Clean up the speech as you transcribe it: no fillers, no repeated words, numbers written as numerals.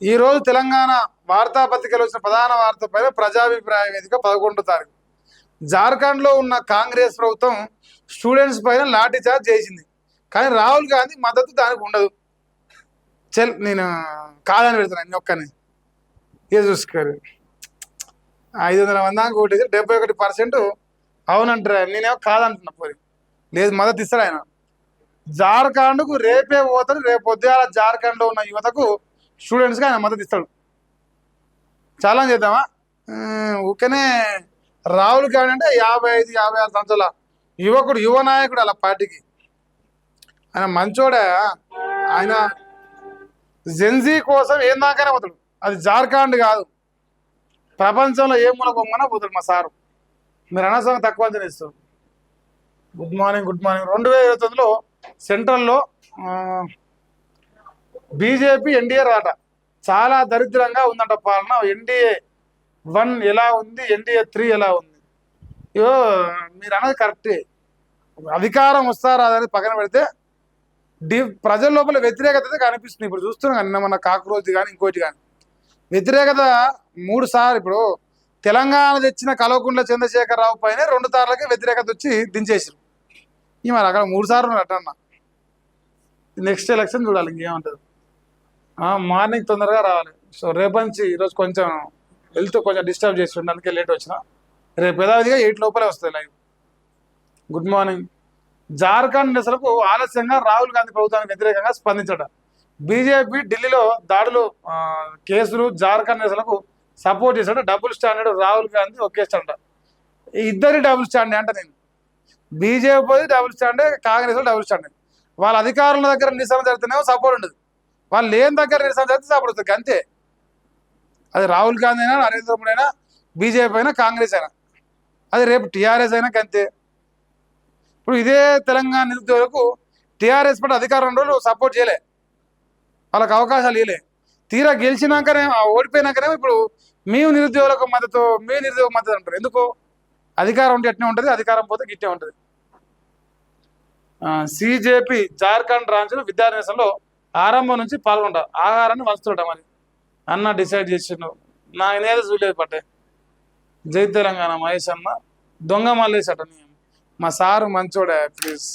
ఈరోజు తెలంగాణ వార్తాపత్రికలో వచ్చిన ప్రధాన వార్త పైన ప్రజాభిప్రాయ వేదిక 11వ తారీఖు. జార్ఖండ్లో ఉన్న కాంగ్రెస్ ప్రభుత్వం స్టూడెంట్స్ పైన లాఠీ చార్జ్ చేసింది. కానీ రాహుల్ గాంధీ మద్దతు దానికి ఉండదు. నేను కాదని పెడుతున్నాను నేను ఒక్కని ఏ చూసుకోరు. 500 మంది దాకా ఓటేసి 71% అవునంటారు. నేనేమో కాదంటున్నా. పోయి లేదు, మద్దతు ఇస్తాడు ఆయన. జార్ఖండ్కు రేపే పోతాడు. రేపు పొద్దుగాల జార్ఖండ్లో ఉన్న యువతకు స్టూడెంట్స్కి ఆయన మద్దతు ఇస్తాడు. ఛాలెంజ్ చేద్దామా? ఊకనే రాహుల్ గాంధీ అంటే 55-56 సంవత్సరాల యువకుడు, యువ నాయకుడు అలా పార్టీకి. ఆయన మంచోడే. ఆయన జెన్జీ కోసం ఏం దాకానే పోతాడు. అది జార్ఖండ్ కాదు, ప్రపంచంలో ఏ మూల బొమ్మనా పోతాడు మా సారు. మీరు అనవసరంగా తక్కువ అంచనా ఇస్తారు. Good morning. 2029లో సెంట్రల్లో బీజేపీ ఎన్డీఏ రాట. చాలా దరిద్రంగా ఉందంట పాలన. ఎన్డీఏ 1 ఎలా ఉంది, ఎన్డీఏ 3 ఎలా ఉంది. ఇయో మీరు అన్నది కరెక్టే. అధికారం వస్తారా అని పక్కన పెడితే ప్రజల లోపల వ్యతిరేకత కనిపిస్తుంది. ఇప్పుడు చూస్తున్నాం కానీ మన కాక్రోచ్ కానీ ఇంకోటి కానీ వ్యతిరేకత 3 సార్లు. ఇప్పుడు తెలంగాణ తెచ్చిన కల్వకుంట్ల చంద్రశేఖరరావు పైన 2 సార్లకి వ్యతిరేకత వచ్చి దించేసారు. మరి అక్కడ 3 సార్లు అట్టన్న. నెక్స్ట్ ఎలక్షన్ చూడాలి ఇంకేమంటారు. మార్నింగ్ తొందరగా రావాలి. సో రేపు నుంచి ఈరోజు కొంచెం హెల్త్ కొంచెం డిస్టర్బ్ చేసి అందుకే లేట్ వచ్చిన. రేపు యథావిధిగా 8 లోపలే వస్తుంది లైవ్. Good morning. జార్ఖండ్ నిరసనకు ఆలస్యంగా రాహుల్ గాంధీ ప్రభుత్వానికి వ్యతిరేకంగా స్పందించడం. బీజేపీ ఢిల్లీలో దాడులు కేసులు జార్ఖండ్ నిరసనకు సపోర్ట్ చేశాడు. డబుల్ స్టాండర్డ్ రాహుల్ గాంధీ ఒకేస్తాడ. ఇద్దరి డబుల్ స్టాండర్డ్ అంటే నేను BJP double standard, Congress double standard. వాళ్ళ అధికారుల దగ్గర నిరసన జరుగుతున్నామో సపోర్ట్ ఉండదు, వాళ్ళు లేని దగ్గర నిరసన జరిగితే సపోర్ట్ వస్తుంది అంతే. అది రాహుల్ గాంధీ అయినా, నరేంద్ర మోడీ అయినా, బీజేపీ అయినా, కాంగ్రెస్ అయినా, అది రేపు టీఆర్ఎస్ అయినా అంతే. ఇప్పుడు ఇదే తెలంగాణ నిరుద్యోగులకు టీఆర్ఎస్ పట్ల అధికారం రోజులు సపోర్ట్ చేయలే, వాళ్ళకి అవకాశాలు ఇవ్వలే. తీరా గెలిచినాకనే, ఓడిపోయినాకనే ఇప్పుడు మేము నిరుద్యోగులకు మద్దతు, మీ నిరుద్యోగ మద్దతు అంటారు. ఎందుకు? అధికారం ఉంటే ఎట్నే ఉంటుంది, అధికారం పోతే గిట్టే ఉంటుంది. సిజేపీ జార్ఖండ్ రాంచులు విద్యార్థి నిరసనలో ఆరంభం నుంచి పాల్గొంటారు. ఆహారాన్ని వంచుతుంటా మరి అన్న డిసైడ్ చేసిండు. నా నేనే చూడలేదు పట్టే. జై తెలంగాణ మహేష్ అన్న దొంగ మల్లేష్ అట. మా సారు మంచోడే ప్లీజ్.